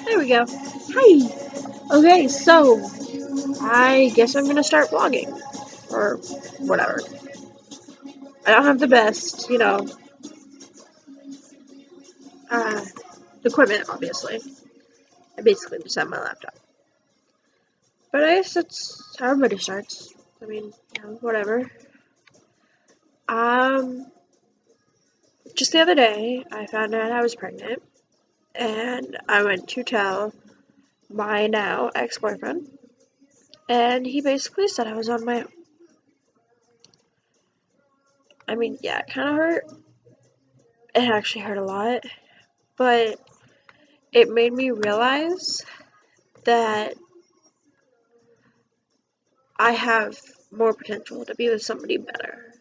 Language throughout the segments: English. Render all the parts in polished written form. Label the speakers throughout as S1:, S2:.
S1: There we go. Hi. Okay, so I guess I'm gonna start vlogging or whatever. I don't have the best, uh, equipment, obviously. I basically just have my laptop. But I guess that's how everybody starts. I mean, whatever. Um, just the other day, I found out I was pregnant, and I went to tell my now ex-boyfriend, and he basically said I was on my own. I mean, yeah, it kind of hurt. It actually hurt a lot, but it made me realize that I have more potential to be with somebody better,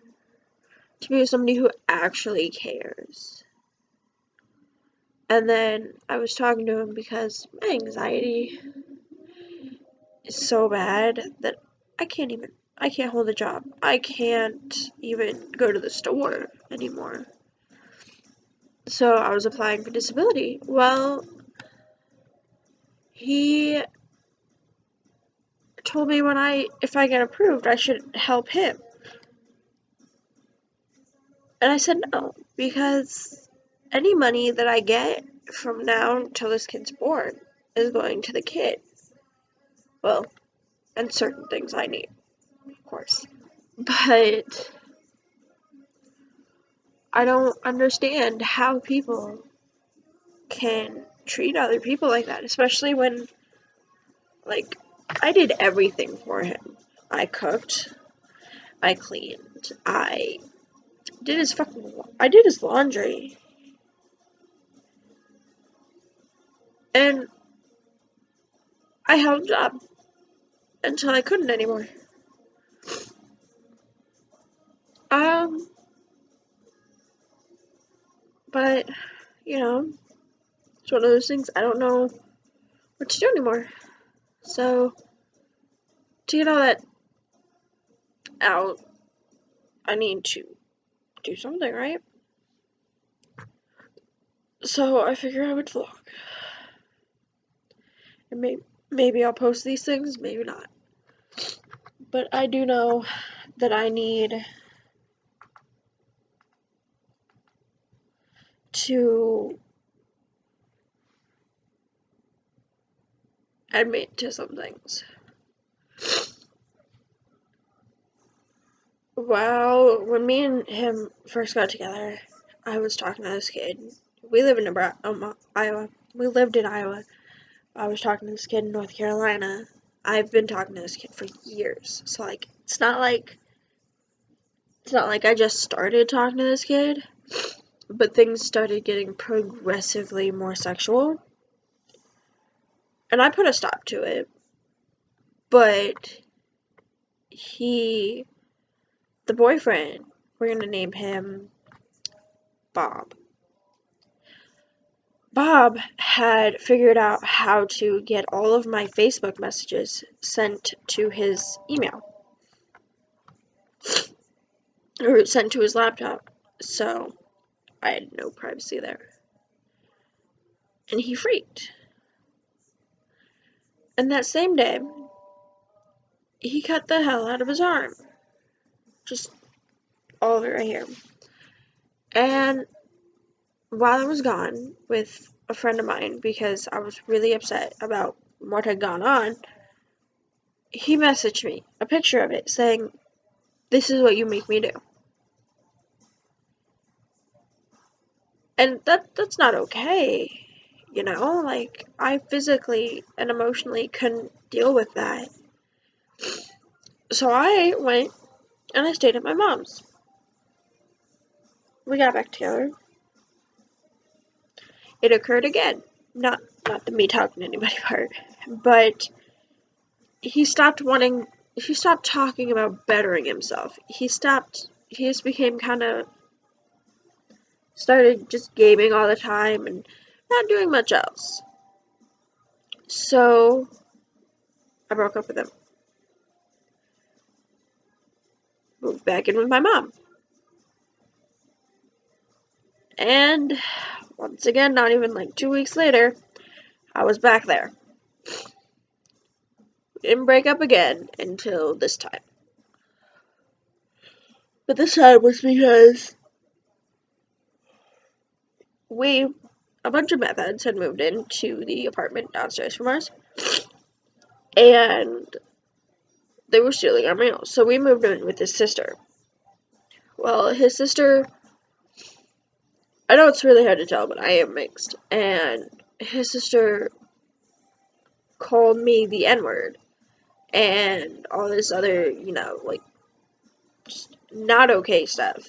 S1: to be with somebody who actually cares. And then I was talking to him because my anxiety is so bad that I can't hold a job. I can't even go to the store anymore. So I was applying for disability. Well, he told me if I get approved, I should help him. And I said no, because any money that I get from now until this kid's born is going to the kid. Well, and certain things I need, of course. But I don't understand how people can treat other people like that, especially when, like, I did everything for him. I cooked, I cleaned, I did his laundry. And I held a job until I couldn't anymore. Um, but, it's one of those things I don't know what to do anymore. So, to get all that out, I need to do something, right? So, I figure I would vlog. And maybe I'll post these things, maybe not. But I do know that I need to admit to some things. Well, when me and him first got together, I was talking to this kid. We live in Iowa. We lived in Iowa. I was talking to this kid in North Carolina. I've been talking to this kid for years. So, like, it's not like I just started talking to this kid, but things started getting progressively more sexual. And I put a stop to it. But the boyfriend, we're gonna name him Bob. Bob had figured out how to get all of my Facebook messages sent to his email. Or sent to his laptop. So I had no privacy there. And he freaked. And that same day, he cut the hell out of his arm. Just all of it right here. And while I was gone with a friend of mine, because I was really upset about what had gone on, he messaged me a picture of it saying, "This is what you make me do." And that's not okay. Like, I physically and emotionally couldn't deal with that. So I went and I stayed at my mom's. We got back together. It occurred again. Not the me talking to anybody part, but he stopped talking about bettering himself. He just became started just gaming all the time and not doing much else. So I broke up with him. Moved back in with my mom. And once again, not even like 2 weeks later, I was back there. We didn't break up again until this time. But this time was because a bunch of meth heads had moved into the apartment downstairs from ours, and they were stealing our meals. So we moved in with his sister. Well, his sister, I know it's really hard to tell, but I am mixed, and his sister called me the N-word and all this other, like, just not okay stuff.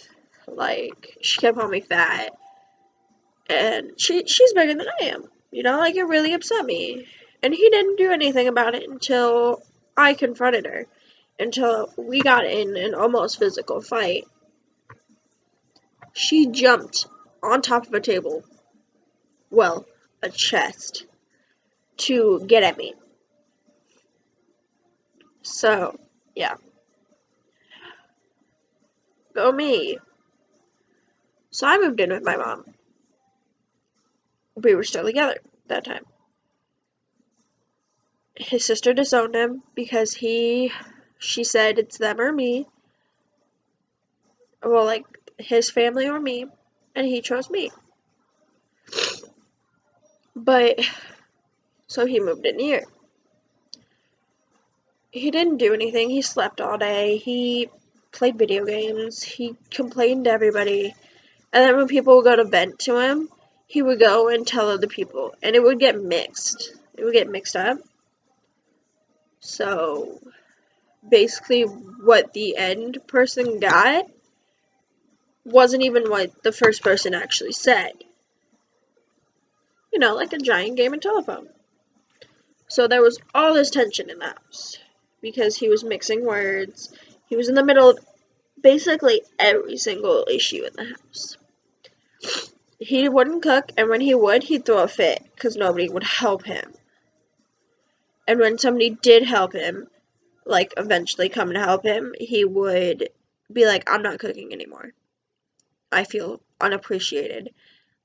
S1: Like, she kept calling me fat, and she's bigger than I am. Like, it really upset me. And he didn't do anything about it until I confronted her, until we got in an almost physical fight. She jumped on top of a table, well, a chest, to get at me. So, yeah. Go me. So I moved in with my mom. We were still together that time. His sister disowned him because she said it's them or me. Well, like, his family or me. And he chose me. But, so he moved in here. He didn't do anything. He slept all day. He played video games. He complained to everybody. And then when people would go to vent to him, he would go and tell other people. And it would get mixed. It would get mixed up. So, basically, what the end person got wasn't even what the first person actually said. Like a giant game of telephone. So there was all this tension in the house because he was mixing words. He was in the middle of basically every single issue in the house. He wouldn't cook, and when he would, he'd throw a fit because nobody would help him. And when somebody did help him, like eventually come to help him, he would be like, I'm not cooking anymore. I feel unappreciated.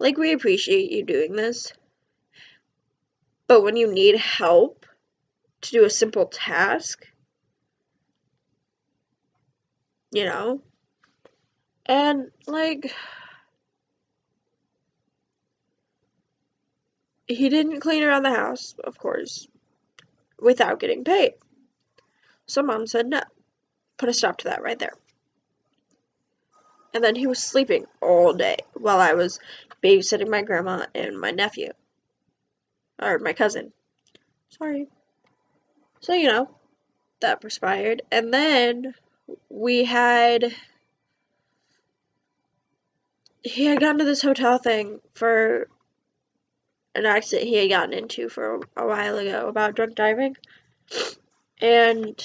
S1: Like, we appreciate you doing this, but when you need help to do a simple task, and, like, he didn't clean around the house, of course, without getting paid. So Mom said no. Put a stop to that right there. And then he was sleeping all day while I was babysitting my grandma and my nephew. Or my cousin. Sorry. So, that perspired. And then he had gotten to this hotel thing for an accident he had gotten into for a while ago about drunk driving. And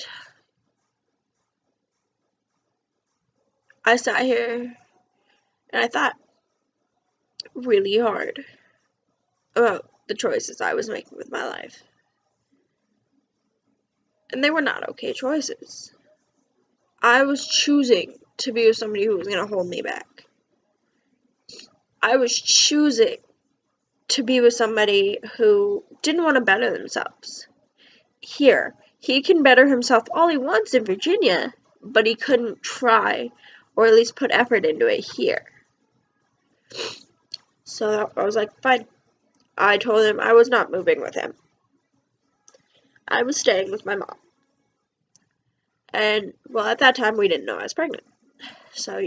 S1: I sat here and I thought really hard about the choices I was making with my life. And they were not okay choices. I was choosing to be with somebody who was going to hold me back. I was choosing to be with somebody who didn't want to better themselves. Here, he can better himself all he wants in Virginia, but he couldn't try, or at least put effort into it here. So I was like, fine. I told him I was not moving with him. I was staying with my mom. And, well, at that time, we didn't know I was pregnant. So,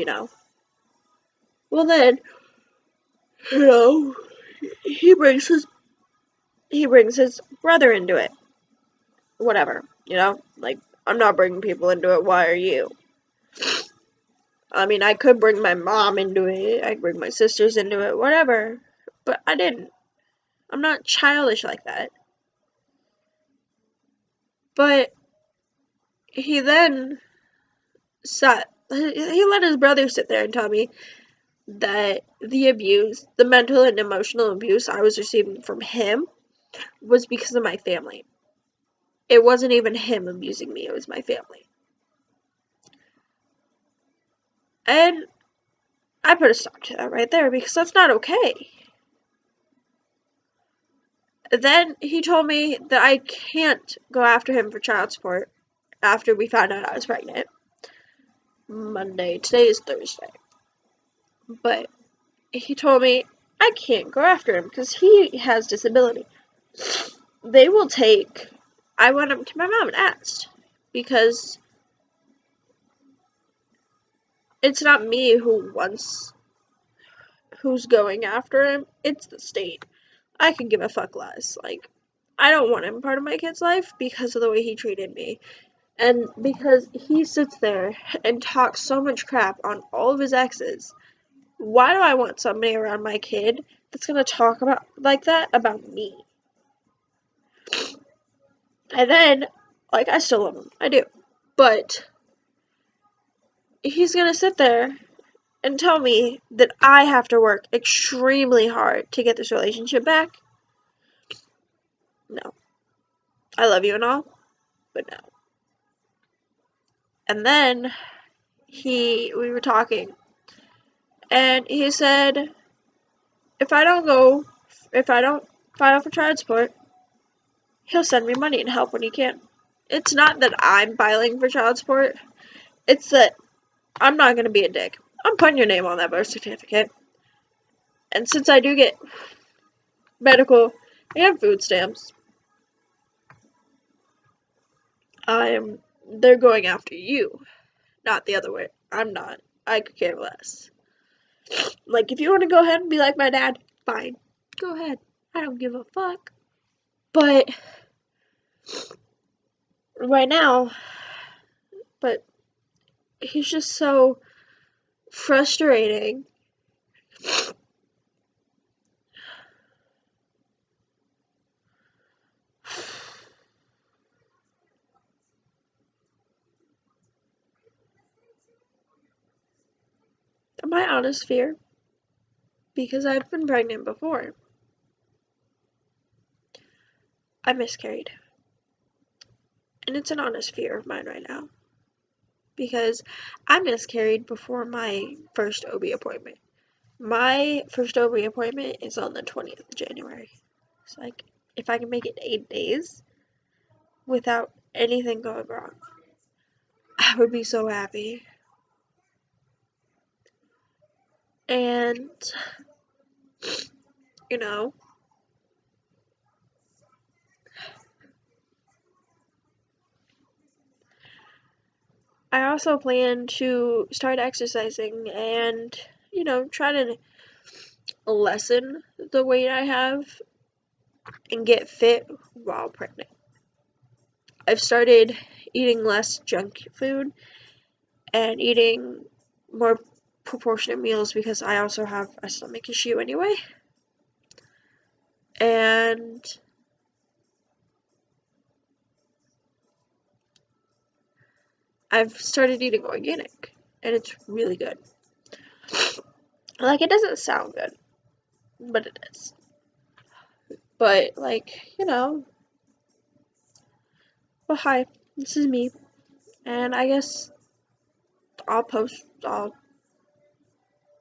S1: Well, then, he brings his brother into it. Whatever, Like, I'm not bringing people into it. Why are you? I mean, I could bring my mom into it. I could bring my sisters into it. Whatever. But I didn't. I'm not childish like that. But he then he let his brother sit there and tell me that the mental and emotional abuse I was receiving from him was because of my family. It wasn't even him abusing me, it was my family. And I put a stop to that right there because that's not okay. Then he told me that I can't go after him for child support after we found out I was pregnant. Monday. Today is Thursday. But he told me I can't go after him because he has disability. They will take. I went up to my mom and asked because it's not me who's going after him. It's the state. I can give a fuck less. Like, I don't want him part of my kid's life because of the way he treated me. And because he sits there and talks so much crap on all of his exes. Why do I want somebody around my kid that's gonna talk about like that about me? And then, like, I still love him. I do. But he's gonna sit there and tell me that I have to work extremely hard to get this relationship back. No. I love you and all, but no. And then we were talking, and he said, if I don't file for child support, he'll send me money and help when he can. It's not that I'm filing for child support. It's that I'm not going to be a dick. I'm putting your name on that birth certificate. And since I do get medical and food stamps, they're going after you, not the other way. I'm not. I could care less. Like, if you want to go ahead and be like my dad, fine. Go ahead. I don't give a fuck. But right now, but he's just so frustrating. My honest fear, because I've been pregnant before, I miscarried. And it's an honest fear of mine right now. Because I miscarried before my first OB appointment. My first OB appointment is on the 20th of January. It's like, if I can make it 8 days without anything going wrong, I would be so happy. And, you know, I also plan to start exercising and, try to lessen the weight I have and get fit while pregnant. I've started eating less junk food and eating more proportionate meals because I also have a stomach issue anyway. And I've started eating organic, and it's really good. Like, it doesn't sound good, but it is. But, like, well, hi, this is me, and I guess I'll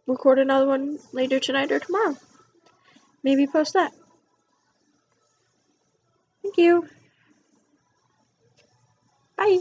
S1: record another one later tonight or tomorrow. Maybe post that. Thank you. Bye.